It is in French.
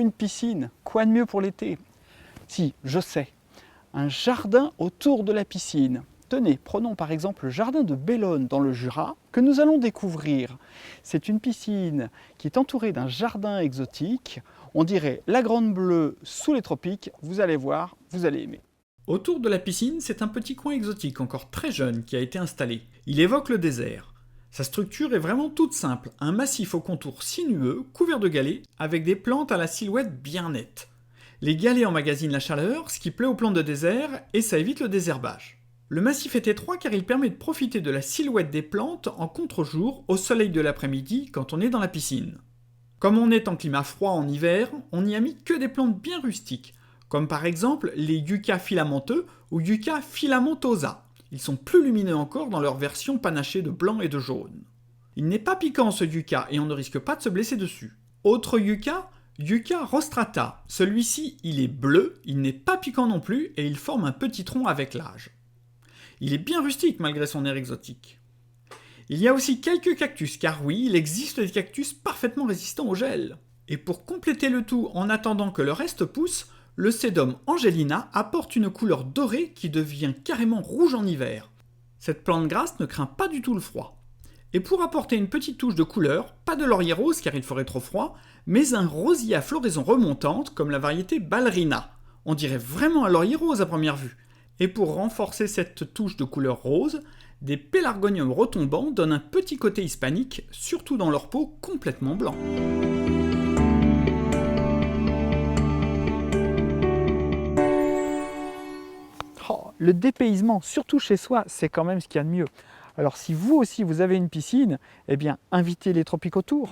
une piscine, quoi de mieux pour l'été? Si, je sais, un jardin autour de la piscine. Tenez, prenons par exemple le jardin de Bellone dans le Jura, que nous allons découvrir. C'est une piscine qui est entourée d'un jardin exotique. On dirait la Grande Bleue sous les tropiques. Vous allez voir, vous allez aimer. Autour de la piscine, c'est un petit coin exotique encore très jeune qui a été installé. Il évoque le désert. Sa structure est vraiment toute simple, un massif au contour sinueux, couvert de galets, avec des plantes à la silhouette bien nette. Les galets emmagasinent la chaleur, ce qui plaît aux plantes de désert, et ça évite le désherbage. Le massif est étroit car il permet de profiter de la silhouette des plantes en contre-jour au soleil de l'après-midi quand on est dans la piscine. Comme on est en climat froid en hiver, on n'y a mis que des plantes bien rustiques, comme par exemple les Yucca filamenteux ou Yucca filamentosa. Ils sont plus lumineux encore dans leur version panachée de blanc et de jaune. Il n'est pas piquant ce yucca et on ne risque pas de se blesser dessus. Autre yucca, Yucca rostrata. Celui-ci, il est bleu, il n'est pas piquant non plus et il forme un petit tronc avec l'âge. Il est bien rustique malgré son air exotique. Il y a aussi quelques cactus, car oui, il existe des cactus parfaitement résistants au gel. Et pour compléter le tout en attendant que le reste pousse, le Sedum angelina apporte une couleur dorée qui devient carrément rouge en hiver. Cette plante grasse ne craint pas du tout le froid. Et pour apporter une petite touche de couleur, pas de laurier rose car il ferait trop froid, mais un rosier à floraison remontante comme la variété ballerina. On dirait vraiment un laurier rose à première vue. Et pour renforcer cette touche de couleur rose, des pélargoniums retombants donnent un petit côté hispanique, surtout dans leur peau complètement blanc. Oh, le dépaysement, surtout chez soi, c'est quand même ce qu'il y a de mieux. Alors si vous aussi vous avez une piscine, eh bien invitez les tropiques autour.